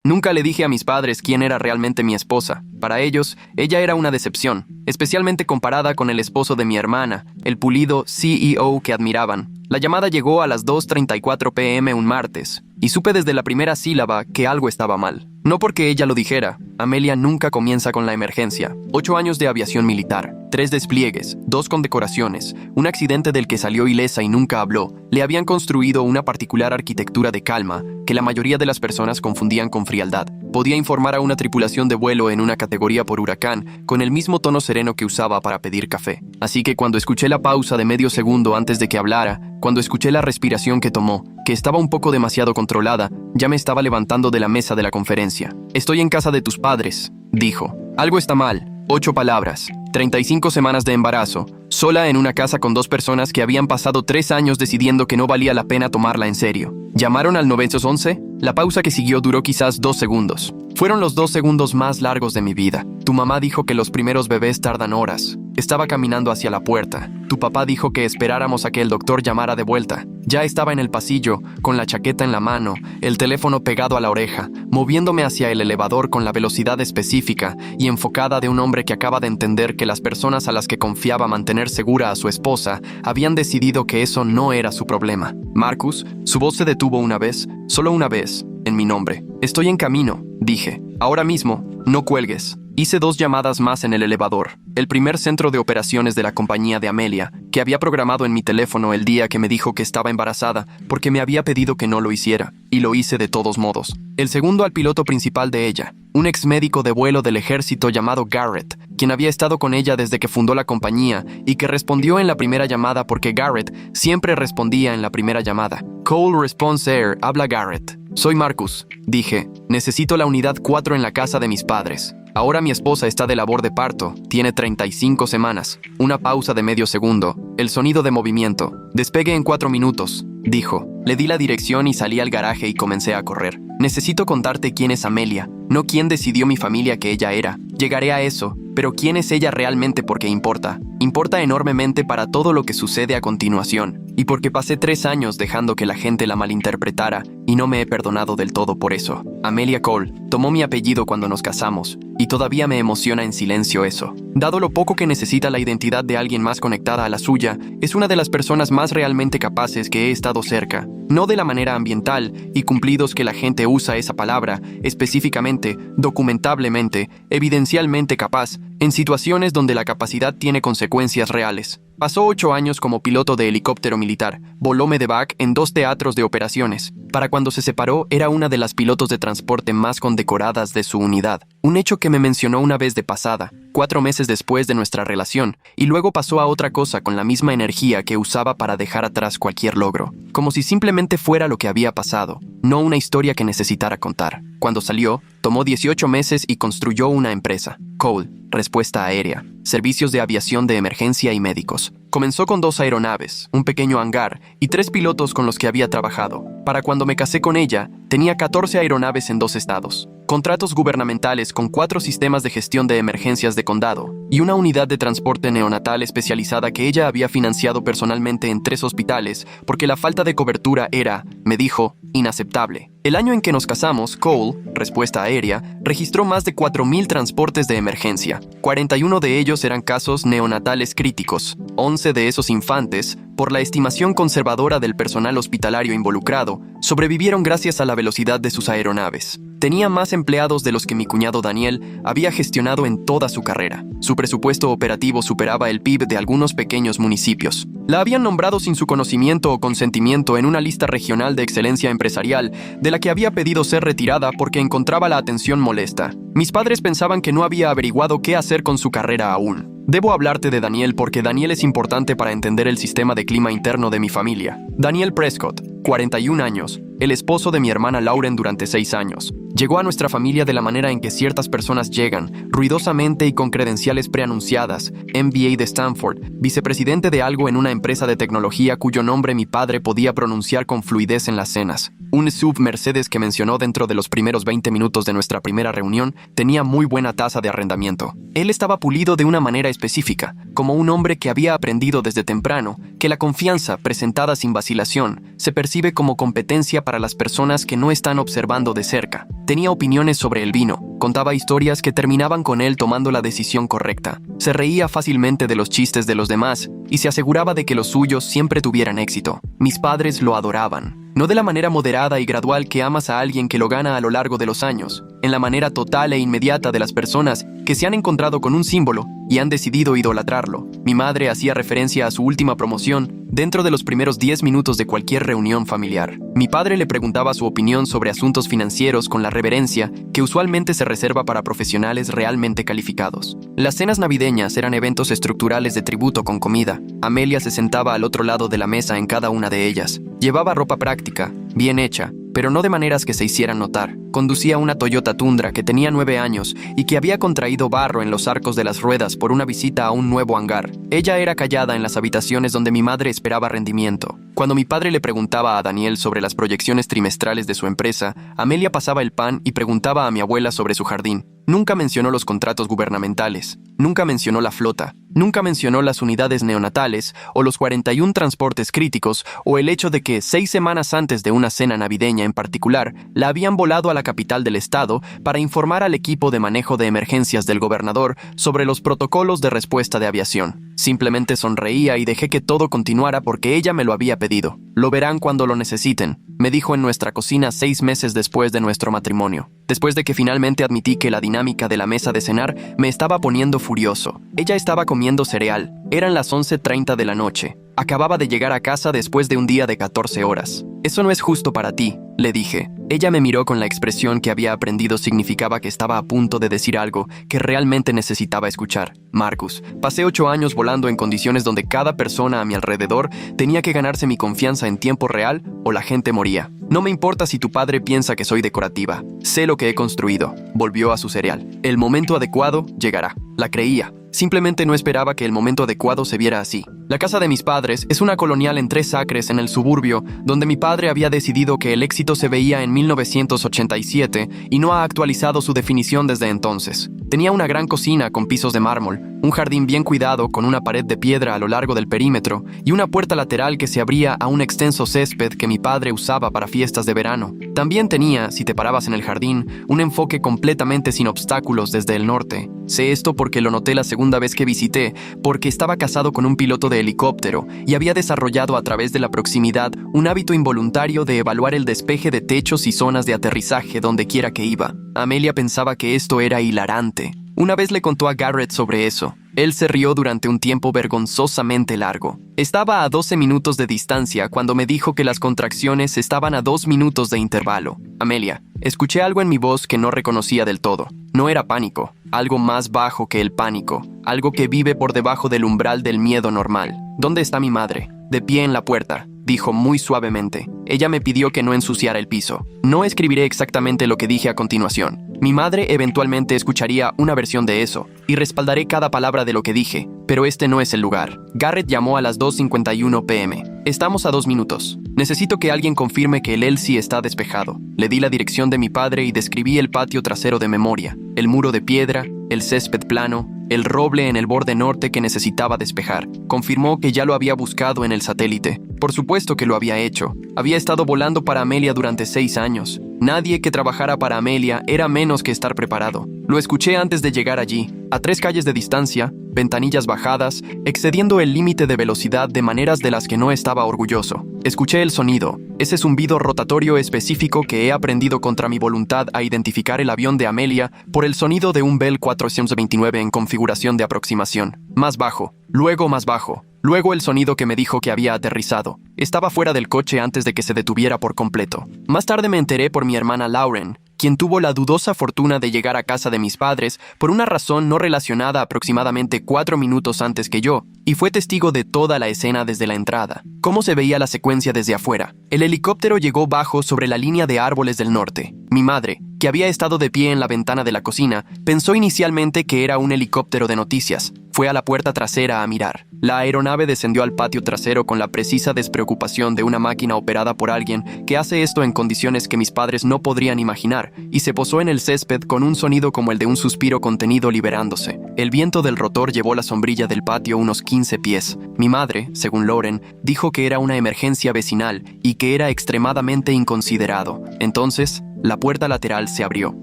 Nunca le dije a mis padres quién era realmente mi esposa. Para ellos, ella era una decepción, especialmente comparada con el esposo de mi hermana, el pulido CEO que admiraban. La llamada llegó a las 2:34 p.m. un martes, y supe desde la primera sílaba que algo estaba mal. No porque ella lo dijera, Amelia nunca comienza con la emergencia. 8 años de aviación militar, 3 despliegues, 2 condecoraciones, un accidente del que salió ilesa y nunca habló, le habían construido una particular arquitectura de calma que la mayoría de las personas confundían con frialdad. Podía informar a una tripulación de vuelo en una categoría por huracán con el mismo tono sereno que usaba para pedir café. Así que cuando escuché la pausa de medio segundo antes de que hablara, cuando escuché la respiración que tomó, que estaba un poco demasiado controlada, ya me estaba levantando de la mesa de la conferencia. «Estoy en casa de tus padres», dijo. «Algo está mal». 8 palabras. 35 semanas de embarazo. Sola en una casa con 2 personas que habían pasado 3 años decidiendo que no valía la pena tomarla en serio. ¿Llamaron al 911? La pausa que siguió duró quizás 2 segundos. Fueron los 2 segundos más largos de mi vida. Tu mamá dijo que los primeros bebés tardan horas. Estaba caminando hacia la puerta. Tu papá dijo que esperáramos a que el doctor llamara de vuelta. Ya estaba en el pasillo, con la chaqueta en la mano, el teléfono pegado a la oreja, moviéndome hacia el elevador con la velocidad específica y enfocada de un hombre que acaba de entender que las personas a las que confiaba mantener segura a su esposa habían decidido que eso no era su problema. Marcus, su voz se detuvo una vez, solo una vez, en mi nombre. «Estoy en camino», dije. «Ahora mismo, no cuelgues». Hice 2 llamadas más en el elevador. El primer centro de operaciones de la compañía de Amelia, que había programado en mi teléfono el día que me dijo que estaba embarazada, porque me había pedido que no lo hiciera, y lo hice de todos modos. El segundo al piloto principal de ella, un ex médico de vuelo del ejército llamado Garrett, quien había estado con ella desde que fundó la compañía y que respondió en la primera llamada porque Garrett siempre respondía en la primera llamada. Cole Response Air, habla Garrett. «Soy Marcus», dije. «Necesito la unidad 4 en la casa de mis padres. Ahora mi esposa está de labor de parto, tiene 35 semanas. Una pausa de medio segundo, el sonido de movimiento. Despegue en 4 minutos, dijo. Le di la dirección y salí al garaje y comencé a correr. Necesito contarte quién es Amelia, no quién decidió mi familia que ella era. Llegaré a eso, pero quién es ella realmente porque importa. Importa enormemente para todo lo que sucede a continuación. Y porque pasé 3 años dejando que la gente la malinterpretara y no me he perdonado del todo por eso. Amelia Cole tomó mi apellido cuando nos casamos y todavía me emociona en silencio eso. Dado lo poco que necesita la identidad de alguien más conectada a la suya, es una de las personas más realmente capaces que he estado cerca. No de la manera ambiental y cumplidos que la gente usa esa palabra, específicamente, documentablemente, evidencialmente capaz, en situaciones donde la capacidad tiene consecuencias reales. Pasó 8 años como piloto de helicóptero militar, voló medevac en 2 teatros de operaciones. Para cuando se separó, era una de las pilotos de transporte más condecoradas de su unidad. Un hecho que me mencionó una vez de pasada, 4 meses después de nuestra relación, y luego pasó a otra cosa con la misma energía que usaba para dejar atrás cualquier logro. Como si simplemente fuera lo que había pasado, no una historia que necesitara contar. Cuando salió, tomó 18 meses y construyó una empresa. Cole, respuesta aérea, servicios de aviación de emergencia y médicos. Comenzó con 2 aeronaves, un pequeño hangar y 3 pilotos con los que había trabajado. Para cuando me casé con ella, tenía 14 aeronaves en 2 estados. Contratos gubernamentales con 4 sistemas de gestión de emergencias de condado y una unidad de transporte neonatal especializada que ella había financiado personalmente en 3 hospitales porque la falta de cobertura era, me dijo, inaceptable. El año en que nos casamos, Cole, respuesta aérea, registró más de 4,000 transportes de emergencia. 41 de ellos eran casos neonatales críticos, 11 de esos infantes, por la estimación conservadora del personal hospitalario involucrado, sobrevivieron gracias a la velocidad de sus aeronaves. Tenía más empleados de los que mi cuñado Daniel había gestionado en toda su carrera. Su presupuesto operativo superaba el PIB de algunos pequeños municipios. La habían nombrado sin su conocimiento o consentimiento en una lista regional de excelencia empresarial, de la que había pedido ser retirada porque encontraba la atención molesta. Mis padres pensaban que no había averiguado qué hacer con su carrera aún. Debo hablarte de Daniel porque Daniel es importante para entender el sistema de clima interno de mi familia. Daniel Prescott, 41 años, el esposo de mi hermana Lauren durante 6 años. Llegó a nuestra familia de la manera en que ciertas personas llegan, ruidosamente y con credenciales preanunciadas, MBA de Stanford, vicepresidente de algo en una empresa de tecnología cuyo nombre mi padre podía pronunciar con fluidez en las cenas. Un SUV Mercedes que mencionó dentro de los primeros 20 minutos de nuestra primera reunión tenía muy buena tasa de arrendamiento. Él estaba pulido de una manera específica, como un hombre que había aprendido desde temprano que la confianza, presentada sin vacilación, se percibe como competencia para las personas que no están observando de cerca. Tenía opiniones sobre el vino, contaba historias que terminaban con él tomando la decisión correcta. Se reía fácilmente de los chistes de los demás y se aseguraba de que los suyos siempre tuvieran éxito. Mis padres lo adoraban. No de la manera moderada y gradual que amas a alguien que lo gana a lo largo de los años, en la manera total e inmediata de las personas que se han encontrado con un símbolo y han decidido idolatrarlo. Mi madre hacía referencia a su última promoción dentro de los primeros 10 minutos de cualquier reunión familiar. Mi padre le preguntaba su opinión sobre asuntos financieros con la reverencia que usualmente se reserva para profesionales realmente calificados. Las cenas navideñas eran eventos estructurales de tributo con comida. Amelia se sentaba al otro lado de la mesa en cada una de ellas. Llevaba ropa práctica, bien hecha, pero no de maneras que se hicieran notar. Conducía una Toyota Tundra que tenía 9 años y que había contraído barro en los arcos de las ruedas por una visita a un nuevo hangar. Ella era callada en las habitaciones donde mi madre esperaba rendimiento. Cuando mi padre le preguntaba a Daniel sobre las proyecciones trimestrales de su empresa, Amelia pasaba el pan y preguntaba a mi abuela sobre su jardín. Nunca mencionó los contratos gubernamentales, nunca mencionó la flota, nunca mencionó las unidades neonatales o los 41 transportes críticos o el hecho de que 6 semanas antes de una cena navideña en particular, la habían volado a la capital del estado para informar al equipo de manejo de emergencias del gobernador sobre los protocolos de respuesta de aviación. Simplemente sonreía y dejé que todo continuara porque ella me lo había pedido. Lo verán cuando lo necesiten, me dijo en nuestra cocina 6 meses después de nuestro matrimonio. Después de que finalmente admití que la dinámica de la mesa de cenar me estaba poniendo furioso. Ella estaba comiendo cereal. Eran las 11:30 de la noche. Acababa de llegar a casa después de un día de 14 horas. Eso no es justo para ti, le dije. Ella me miró con la expresión que había aprendido significaba que estaba a punto de decir algo que realmente necesitaba escuchar. Marcus, pasé 8 años volando en condiciones donde cada persona a mi alrededor tenía que ganarse mi confianza en tiempo real o la gente moría. No me importa si tu padre piensa que soy decorativa. Sé lo que he construido. Volvió a su cereal. El momento adecuado llegará. La creía. Simplemente no esperaba que el momento adecuado se viera así. La casa de mis padres es una colonial en 3 acres en el suburbio, donde mi padre había decidido que el éxito se veía en 1987 y no ha actualizado su definición desde entonces. Tenía una gran cocina con pisos de mármol, un jardín bien cuidado con una pared de piedra a lo largo del perímetro y una puerta lateral que se abría a un extenso césped que mi padre usaba para fiestas de verano. También tenía, si te parabas en el jardín, un enfoque completamente sin obstáculos desde el norte. Sé esto porque lo noté la segunda vez que visité, porque estaba casado con un piloto de helicóptero y había desarrollado a través de la proximidad un hábito involuntario de evaluar el despeje de techos y zonas de aterrizaje donde quiera que iba. Amelia pensaba que esto era hilarante. Una vez le contó a Garrett sobre eso. Él se rió durante un tiempo vergonzosamente largo. Estaba a 12 minutos de distancia cuando me dijo que las contracciones estaban a 2 minutos de intervalo. Amelia, escuché algo en mi voz que no reconocía del todo. No era pánico, algo más bajo que el pánico, algo que vive por debajo del umbral del miedo normal. ¿Dónde está mi madre? De pie en la puerta, dijo muy suavemente. Ella me pidió que no ensuciara el piso. No escribiré exactamente lo que dije a continuación. Mi madre eventualmente escucharía una versión de eso, y respaldaré cada palabra de lo que dije, pero este no es el lugar. Garrett llamó a las 2:51 p.m. Estamos a 2 minutos. Necesito que alguien confirme que el Elsie está despejado. Le di la dirección de mi padre y describí el patio trasero de memoria, el muro de piedra, el césped plano, el roble en el borde norte que necesitaba despejar. Confirmó que ya lo había buscado en el satélite. Por supuesto que lo había hecho. Había estado volando para Amelia durante 6 años. Nadie que trabajara para Amelia era menos que estar preparado. Lo escuché antes de llegar allí, a 3 calles de distancia, ventanillas bajadas, excediendo el límite de velocidad de maneras de las que no estaba orgulloso. Escuché el sonido, ese zumbido rotatorio específico que he aprendido contra mi voluntad a identificar el avión de Amelia por el sonido de un Bell 429 en configuración de aproximación. Más bajo, luego más bajo. Luego el sonido que me dijo que había aterrizado. Estaba fuera del coche antes de que se detuviera por completo. Más tarde me enteré por mi hermana Lauren, quien tuvo la dudosa fortuna de llegar a casa de mis padres por una razón no relacionada aproximadamente 4 minutos antes que yo, y fue testigo de toda la escena desde la entrada. Cómo se veía la secuencia desde afuera. El helicóptero llegó bajo sobre la línea de árboles del norte. Mi madre, que había estado de pie en la ventana de la cocina, pensó inicialmente que era un helicóptero de noticias. Fue a la puerta trasera a mirar. La aeronave descendió al patio trasero con la precisa despreocupación de una máquina operada por alguien que hace esto en condiciones que mis padres no podrían imaginar, y se posó en el césped con un sonido como el de un suspiro contenido liberándose. El viento del rotor llevó la sombrilla del patio unos 15 pies. Mi madre, según Lauren, dijo que era una emergencia vecinal y que era extremadamente inconsiderado. Entonces, La puerta lateral se abrió.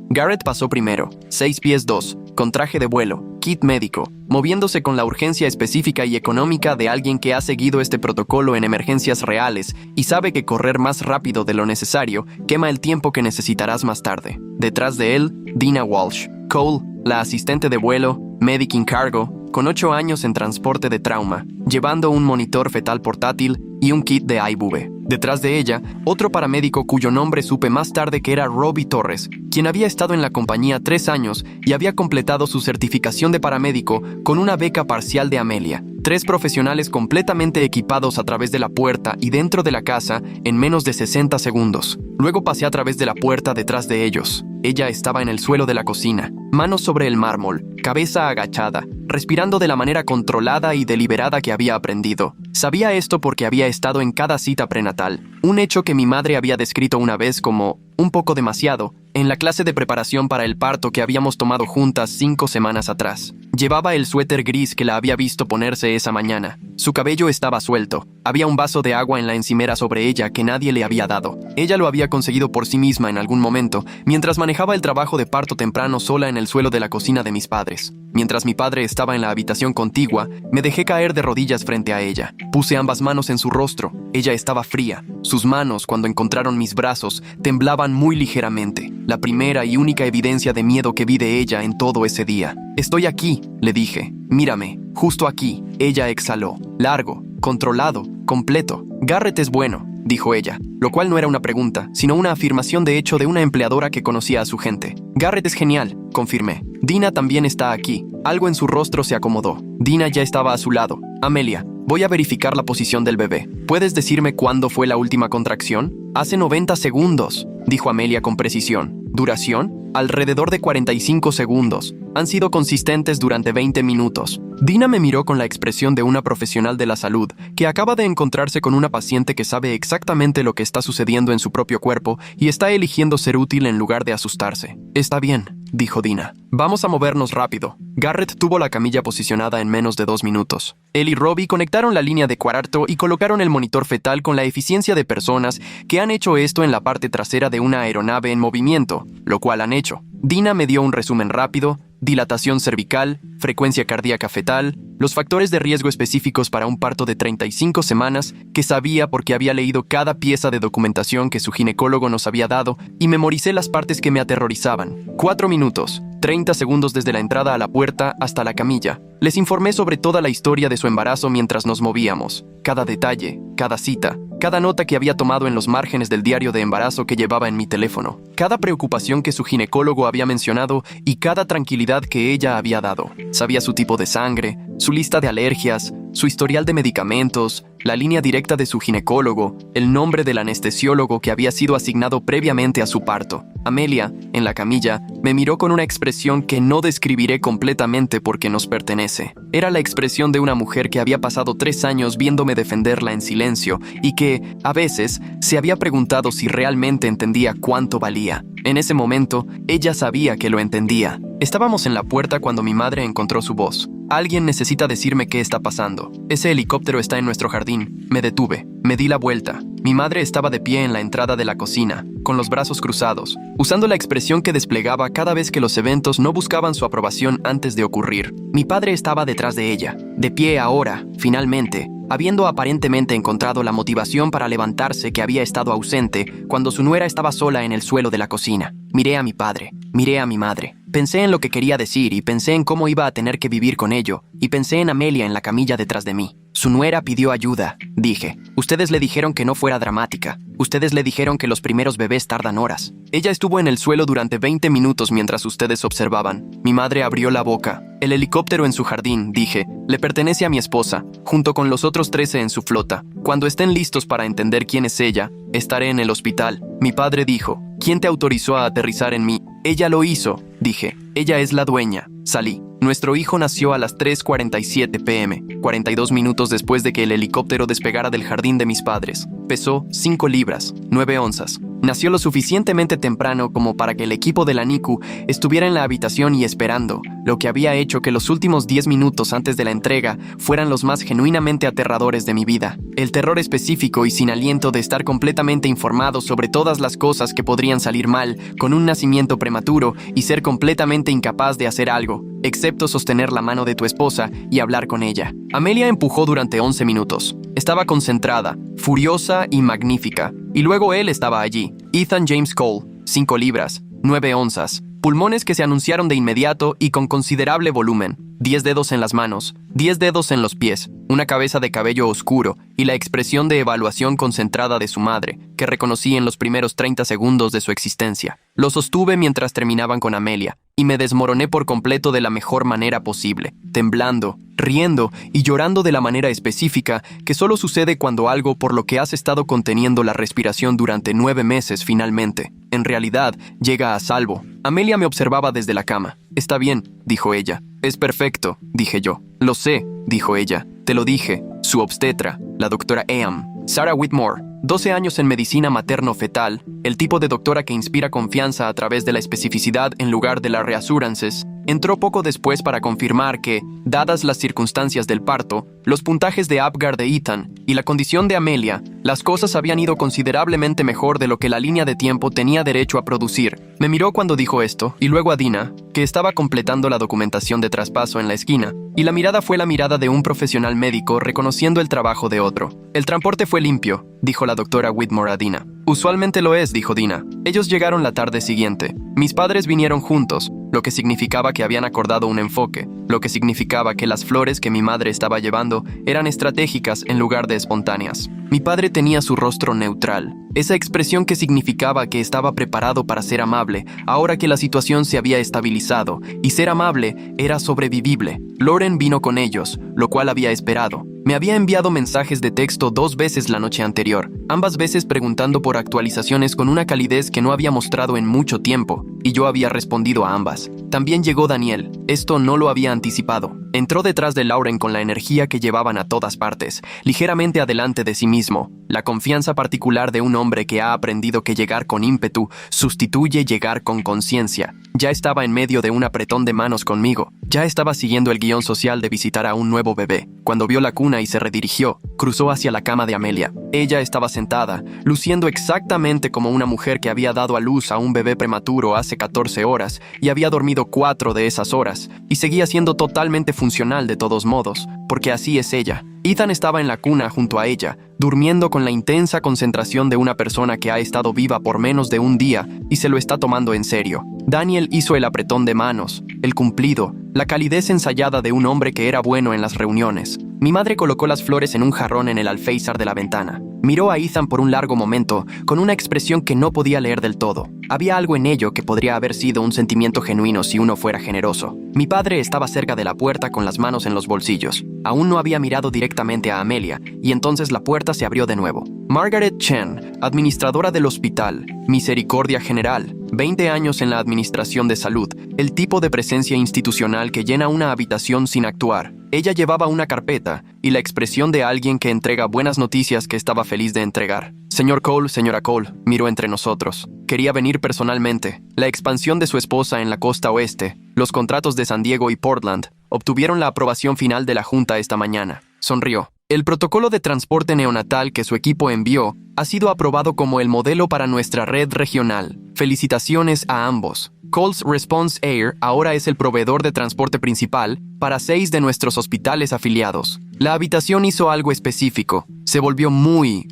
Garrett pasó primero, 6 pies 2, con traje de vuelo, kit médico, moviéndose con la urgencia específica y económica de alguien que ha seguido este protocolo en emergencias reales y sabe que correr más rápido de lo necesario quema el tiempo que necesitarás más tarde. Detrás de él, Dina Walsh. Cole, la asistente de vuelo, medic in cargo, con 8 años en transporte de trauma, llevando un monitor fetal portátil y un kit de iBube. Detrás de ella, otro paramédico cuyo nombre supe más tarde que era Robbie Torres, quien había estado en la compañía 3 años y había completado su certificación de paramédico con una beca parcial de Amelia. 3 profesionales completamente equipados a través de la puerta y dentro de la casa en menos de 60 segundos. Luego pasé a través de la puerta detrás de ellos. Ella estaba en el suelo de la cocina, manos sobre el mármol, cabeza agachada, respirando de la manera controlada y deliberada que había aprendido. Sabía esto porque había estado en cada cita prenatal, un hecho que mi madre había descrito una vez como un poco demasiado, en la clase de preparación para el parto que habíamos tomado juntas 5 semanas atrás. Llevaba el suéter gris que la había visto ponerse esa mañana. Su cabello estaba suelto. Había un vaso de agua en la encimera sobre ella que nadie le había dado. Ella lo había conseguido por sí misma en algún momento, mientras manejaba el trabajo de parto temprano sola en el suelo de la cocina de mis padres. Mientras mi padre estaba en la habitación contigua, me dejé caer de rodillas frente a ella. Puse ambas manos en su rostro. Ella estaba fría. Sus manos, cuando encontraron mis brazos, temblaban muy ligeramente. La primera y única evidencia de miedo que vi de ella en todo ese día. «Estoy aquí», le dije. «Mírame, justo aquí». Ella exhaló. Largo, controlado, completo. «Garrett es bueno», dijo ella, lo cual no era una pregunta, sino una afirmación de hecho de una empleadora que conocía a su gente. «Garrett es genial», confirmé. «Dina también está aquí». Algo en su rostro se acomodó. Dina ya estaba a su lado. «Amelia, voy a verificar la posición del bebé. ¿Puedes decirme cuándo fue la última contracción?» «Hace 90 segundos», dijo Amelia con precisión. «¿Duración?» «Alrededor de 45 segundos. Han sido consistentes durante 20 minutos». Dina me miró con la expresión de una profesional de la salud que acaba de encontrarse con una paciente que sabe exactamente lo que está sucediendo en su propio cuerpo y está eligiendo ser útil en lugar de asustarse. «Está bien», dijo Dina. «Vamos a movernos rápido». Garrett tuvo la camilla posicionada en menos de 2 minutos. Él y Robbie conectaron la línea de cuarto y colocaron el monitor fetal con la eficiencia de personas que han hecho esto en la parte trasera de una aeronave en movimiento, lo cual han hecho. Dina me dio un resumen rápido: dilatación cervical, frecuencia cardíaca fetal, los factores de riesgo específicos para un parto de 35 semanas, que sabía porque había leído cada pieza de documentación que su ginecólogo nos había dado y memoricé las partes que me aterrorizaban. 4 minutos, 30 segundos desde la entrada a la puerta hasta la camilla. Les informé sobre toda la historia de su embarazo mientras nos movíamos. Cada detalle, cada cita, cada nota que había tomado en los márgenes del diario de embarazo que llevaba en mi teléfono, cada preocupación que su ginecólogo había mencionado y cada tranquilidad que ella había dado. Sabía su tipo de sangre, su lista de alergias, su historial de medicamentos, la línea directa de su ginecólogo, el nombre del anestesiólogo que había sido asignado previamente a su parto. Amelia, en la camilla, me miró con una expresión que no describiré completamente porque nos pertenece. Era la expresión de una mujer que había pasado 3 años viéndome defenderla en silencio y que, a veces, se había preguntado si realmente entendía cuánto valía. En ese momento, ella sabía que lo entendía. Estábamos en la puerta cuando mi madre encontró su voz. «Alguien necesita decirme qué está pasando. Ese helicóptero está en nuestro jardín». Me detuve. Me di la vuelta. Mi madre estaba de pie en la entrada de la cocina, con los brazos cruzados, usando la expresión que desplegaba cada vez que los eventos no buscaban su aprobación antes de ocurrir. Mi padre estaba detrás de ella, de pie ahora, finalmente, habiendo aparentemente encontrado la motivación para levantarse que había estado ausente cuando su nuera estaba sola en el suelo de la cocina. Miré a mi padre, miré a mi madre. Pensé en lo que quería decir y pensé en cómo iba a tener que vivir con ello, y pensé en Amelia en la camilla detrás de mí. «Su nuera pidió ayuda», dije. «Ustedes le dijeron que no fuera dramática. Ustedes le dijeron que los primeros bebés tardan horas. Ella estuvo en el suelo durante 20 minutos mientras ustedes observaban». Mi madre abrió la boca. «El helicóptero en su jardín», dije, «le pertenece a mi esposa, junto con los otros 13 en su flota. Cuando estén listos para entender quién es ella, estaré en el hospital». Mi padre dijo: «¿Quién te autorizó a aterrizar en mí?» «Ella lo hizo», dije. «Ella es la dueña». Salí. Nuestro hijo nació a las 3:47 p.m., 42 minutos después de que el helicóptero despegara del jardín de mis padres. Pesó 5 libras, 9 onzas. Nació lo suficientemente temprano como para que el equipo de la NICU estuviera en la habitación y esperando, lo que había hecho que los últimos 10 minutos antes de la entrega fueran los más genuinamente aterradores de mi vida. El terror específico y sin aliento de estar completamente informado sobre todas las cosas que podrían salir mal con un nacimiento prematuro y ser completamente incapaz de hacer algo, excepto sostener la mano de tu esposa y hablar con ella. Amelia empujó durante 11 minutos. Estaba concentrada, furiosa y magnífica. Y luego él estaba allí. Ethan James Cole, 5 libras, 9 onzas. Pulmones que se anunciaron de inmediato y con considerable volumen. 10 dedos en las manos, 10 dedos en los pies, una cabeza de cabello oscuro y la expresión de evaluación concentrada de su madre, que reconocí en los primeros 30 segundos de su existencia. Lo sostuve mientras terminaban con Amelia, y me desmoroné por completo de la mejor manera posible, temblando, riendo y llorando de la manera específica que solo sucede cuando algo por lo que has estado conteniendo la respiración durante 9 meses finalmente, en realidad, llega a salvo. Amelia me observaba desde la cama. «Está bien», dijo ella. «Es perfecto», dije yo. «Lo sé», dijo ella. «Te lo dije». Su obstetra, la doctora Eam, Sarah Whitmore, 12 años en medicina materno-fetal, el tipo de doctora que inspira confianza a través de la especificidad en lugar de las reassurances, entró poco después para confirmar que, dadas las circunstancias del parto, los puntajes de Apgar de Ethan y la condición de Amelia, las cosas habían ido considerablemente mejor de lo que la línea de tiempo tenía derecho a producir. Me miró cuando dijo esto, y luego a Dina, que estaba completando la documentación de traspaso en la esquina, y la mirada fue la mirada de un profesional médico reconociendo el trabajo de otro. «El transporte fue limpio», dijo la doctora Whitmore a Dina. «Usualmente lo es», dijo Dina. Ellos llegaron la tarde siguiente. Mis padres vinieron juntos, lo que significaba que habían acordado un enfoque, lo que significaba que las flores que mi madre estaba llevando eran estratégicas en lugar de espontáneas. Mi padre tenía su rostro neutral, esa expresión que significaba que estaba preparado para ser amable, ahora que la situación se había estabilizado, y ser amable era sobrevivible. Lauren vino con ellos, lo cual había esperado. Me había enviado mensajes de texto 2 veces la noche anterior, ambas veces preguntando por actualizaciones con una calidez que no había mostrado en mucho tiempo, y yo había respondido a ambas. También llegó Daniel. Esto no lo había anticipado. Entró detrás de Lauren con la energía que llevaban a todas partes, ligeramente adelante de sí mismo, la confianza particular de un hombre que ha aprendido que llegar con ímpetu sustituye llegar con conciencia. Ya estaba en medio de un apretón de manos conmigo. Ya estaba siguiendo el guión social de visitar a un nuevo bebé. Cuando vio la cuna y se redirigió, cruzó hacia la cama de Amelia. Ella estaba sentada, luciendo exactamente como una mujer que había dado a luz a un bebé prematuro hace 14 horas y había dormido 4 de esas horas, y seguía siendo totalmente funcional de todos modos, porque así es ella. Ethan estaba en la cuna junto a ella, durmiendo con la intensa concentración de una persona que ha estado viva por menos de un día y se lo está tomando en serio. Daniel hizo el apretón de manos, el cumplido, la calidez ensayada de un hombre que era bueno en las reuniones. Mi madre colocó las flores en un jarrón en el alféizar de la ventana. Miró a Ethan por un largo momento, con una expresión que no podía leer del todo. Había algo en ello que podría haber sido un sentimiento genuino si uno fuera generoso. Mi padre estaba cerca de la puerta con las manos en los bolsillos. Aún no había mirado directamente a Amelia, y entonces la puerta se abrió de nuevo. Margaret Chen, administradora del hospital, Misericordia General, 20 años en la administración de salud, el tipo de presencia institucional que llena una habitación sin actuar. Ella llevaba una carpeta y la expresión de alguien que entrega buenas noticias que estaba feliz de entregar. Señor Cole, señora Cole, miró entre nosotros. Quería venir personalmente. La expansión de su esposa en la costa oeste, los contratos de San Diego y Portland, obtuvieron la aprobación final de la Junta esta mañana. Sonrió. El protocolo de transporte neonatal que su equipo envió ha sido aprobado como el modelo para nuestra red regional. Felicitaciones a ambos. Coles Response Air ahora es el proveedor de transporte principal para 6 de nuestros hospitales afiliados. La habitación hizo algo específico. Se volvió muy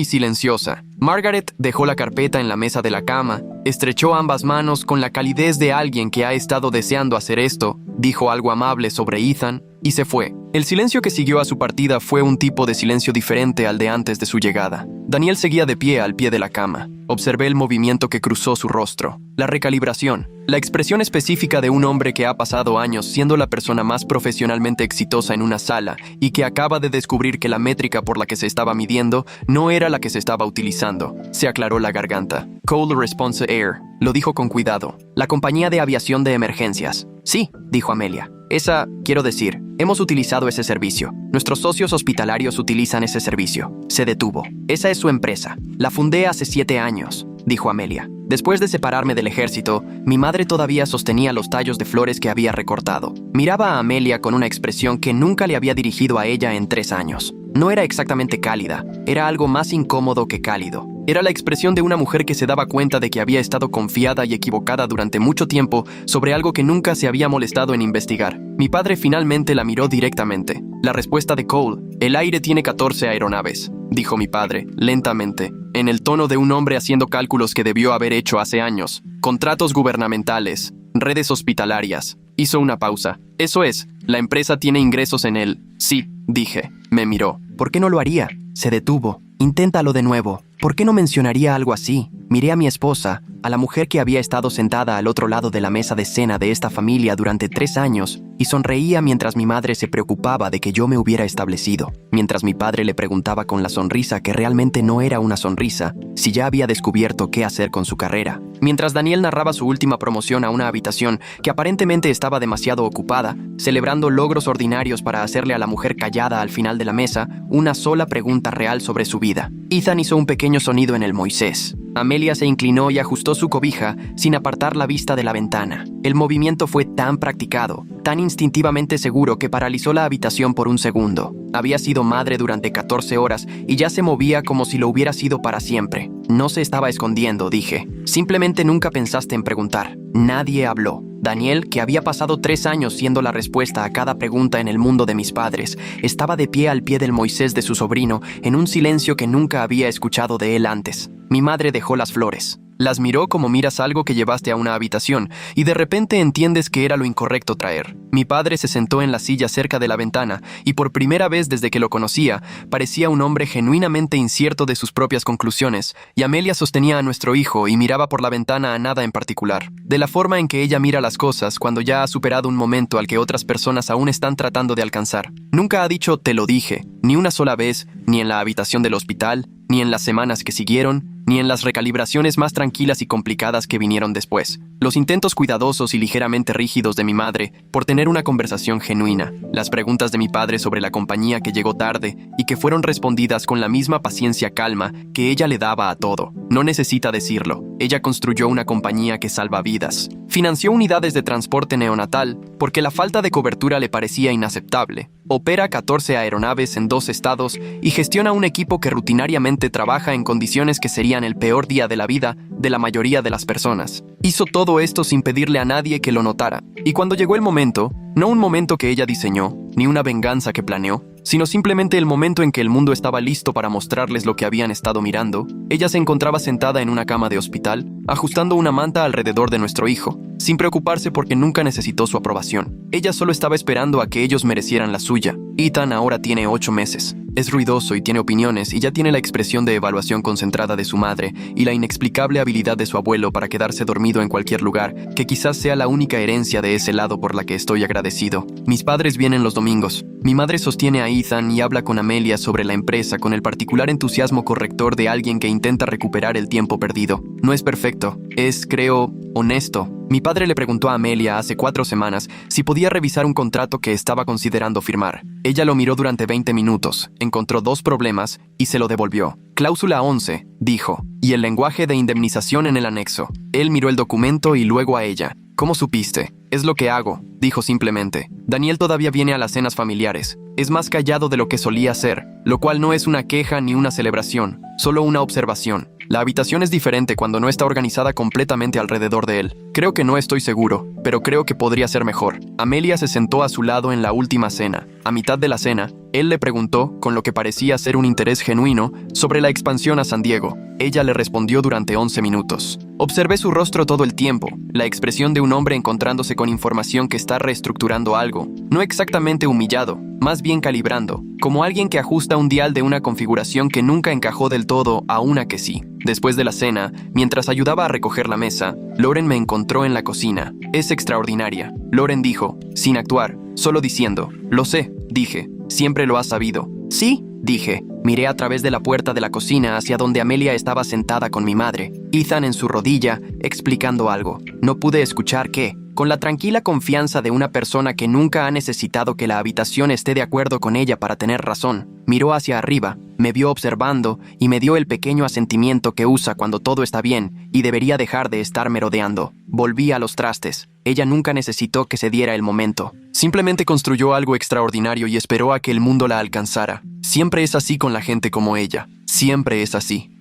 silenciosa. Margaret dejó la carpeta en la mesa de la cama, estrechó ambas manos con la calidez de alguien que ha estado deseando hacer esto, dijo algo amable sobre Ethan y se fue. El silencio que siguió a su partida fue un tipo de silencio diferente al de antes de su llegada. Daniel seguía de pie al pie de la cama. Observé el movimiento que cruzó su rostro, la recalibración, la expresión específica de un hombre que ha pasado años siendo la persona más profesionalmente exitosa en una sala y que acaba de descubrir que la métrica por la que se estaba midiendo no era la que se estaba utilizando. Se aclaró la garganta. Cole Response Air, lo dijo con cuidado. La compañía de aviación de emergencias. Sí, dijo Amelia. Quiero decir, hemos utilizado ese servicio. Nuestros socios hospitalarios utilizan ese servicio. Se detuvo. Esa es su empresa. La fundé hace 7 años, dijo Amelia. Después de separarme del ejército, mi madre todavía sostenía los tallos de flores que había recortado. Miraba a Amelia con una expresión que nunca le había dirigido a ella en 3 años. No era exactamente cálida, era algo más incómodo que cálido. Era la expresión de una mujer que se daba cuenta de que había estado confiada y equivocada durante mucho tiempo sobre algo que nunca se había molestado en investigar. Mi padre finalmente la miró directamente. La respuesta de Cole: el aire tiene 14 aeronaves, dijo mi padre, lentamente, en el tono de un hombre haciendo cálculos que debió haber hecho hace años. Contratos gubernamentales, redes hospitalarias. Hizo una pausa. Eso es, la empresa tiene ingresos en él. Sí, dije. Me miró. ¿Por qué no lo haría? Se detuvo. Inténtalo de nuevo. ¿Por qué no mencionaría algo así? Miré a mi esposa, a la mujer que había estado sentada al otro lado de la mesa de cena de esta familia durante 3 años, y sonreía mientras mi madre se preocupaba de que yo me hubiera establecido, mientras mi padre le preguntaba con la sonrisa que realmente no era una sonrisa, si ya había descubierto qué hacer con su carrera. Mientras Daniel narraba su última promoción a una habitación que aparentemente estaba demasiado ocupada, celebrando logros ordinarios para hacerle a la mujer callada al final de la mesa una sola pregunta real sobre su vida. Ethan hizo un pequeño sonido en el Moisés. Amelia se inclinó y ajustó su cobija sin apartar la vista de la ventana. El movimiento fue tan practicado, tan instintivamente seguro que paralizó la habitación por un segundo. Había sido madre durante 14 horas y ya se movía como si lo hubiera sido para siempre. No se estaba escondiendo, dije. Simplemente nunca pensaste en preguntar. Nadie habló. Daniel, que había pasado 3 años siendo la respuesta a cada pregunta en el mundo de mis padres, estaba de pie al pie del Moisés de su sobrino en un silencio que nunca había escuchado de él antes. Mi madre dejó las flores. Las miró como miras algo que llevaste a una habitación y de repente entiendes que era lo incorrecto traer. Mi padre se sentó en la silla cerca de la ventana y por primera vez desde que lo conocía, parecía un hombre genuinamente incierto de sus propias conclusiones, y Amelia sostenía a nuestro hijo y miraba por la ventana a nada en particular. De la forma en que ella mira las cosas cuando ya ha superado un momento al que otras personas aún están tratando de alcanzar. Nunca ha dicho «te lo dije», ni una sola vez, ni en la habitación del hospital, ni en las semanas que siguieron, ni en las recalibraciones más tranquilas y complicadas que vinieron después. Los intentos cuidadosos y ligeramente rígidos de mi madre por tener una conversación genuina. Las preguntas de mi padre sobre la compañía que llegó tarde y que fueron respondidas con la misma paciencia calma que ella le daba a todo. No necesita decirlo. Ella construyó una compañía que salva vidas. Financió unidades de transporte neonatal porque la falta de cobertura le parecía inaceptable. Opera 14 aeronaves en 2 estados y gestiona un equipo que rutinariamente trabaja en condiciones que serían el peor día de la vida de la mayoría de las personas. Hizo todo esto sin pedirle a nadie que lo notara. Y cuando llegó el momento, no un momento que ella diseñó, ni una venganza que planeó, sino simplemente el momento en que el mundo estaba listo para mostrarles lo que habían estado mirando, ella se encontraba sentada en una cama de hospital, ajustando una manta alrededor de nuestro hijo, sin preocuparse porque nunca necesitó su aprobación. Ella solo estaba esperando a que ellos merecieran la suya. Ethan ahora tiene 8 meses. Es ruidoso y tiene opiniones y ya tiene la expresión de evaluación concentrada de su madre y la inexplicable habilidad de su abuelo para quedarse dormido en cualquier lugar, que quizás sea la única herencia de ese lado por la que estoy agradecido. Mis padres vienen los domingos. Mi madre sostiene a Ethan y habla con Amelia sobre la empresa con el particular entusiasmo corrector de alguien que intenta recuperar el tiempo perdido. No es perfecto, es, creo, honesto. Mi padre le preguntó a Amelia hace 4 semanas si podía revisar un contrato que estaba considerando firmar. Ella lo miró durante 20 minutos, encontró 2 problemas y se lo devolvió. Cláusula 11, dijo, y el lenguaje de indemnización en el anexo. Él miró el documento y luego a ella. ¿Cómo supiste? Es lo que hago, dijo simplemente. Daniel todavía viene a las cenas familiares. Es más callado de lo que solía ser, lo cual no es una queja ni una celebración, solo una observación. La habitación es diferente cuando no está organizada completamente alrededor de él. Creo que no estoy seguro, pero creo que podría ser mejor. Amelia se sentó a su lado en la última cena. A mitad de la cena, él le preguntó, con lo que parecía ser un interés genuino, sobre la expansión a San Diego. Ella le respondió durante 11 minutos. Observé su rostro todo el tiempo, la expresión de un hombre encontrándose con información que está reestructurando algo. No exactamente humillado, más bien calibrando, como alguien que ajusta un dial de una configuración que nunca encajó del todo a una que sí. Después de la cena, mientras ayudaba a recoger la mesa, Lauren me encontró en la cocina. Es extraordinaria. Lauren dijo, sin actuar, solo diciendo, lo sé, dije, siempre lo has sabido. Sí, dije. Miré a través de la puerta de la cocina hacia donde Amelia estaba sentada con mi madre, Ethan en su rodilla, explicando algo. No pude escuchar qué. Con la tranquila confianza de una persona que nunca ha necesitado que la habitación esté de acuerdo con ella para tener razón, miró hacia arriba, me vio observando y me dio el pequeño asentimiento que usa cuando todo está bien y debería dejar de estar merodeando. Volví a los trastes. Ella nunca necesitó que se diera el momento. Simplemente construyó algo extraordinario y esperó a que el mundo la alcanzara. Siempre es así con la gente como ella. Siempre es así.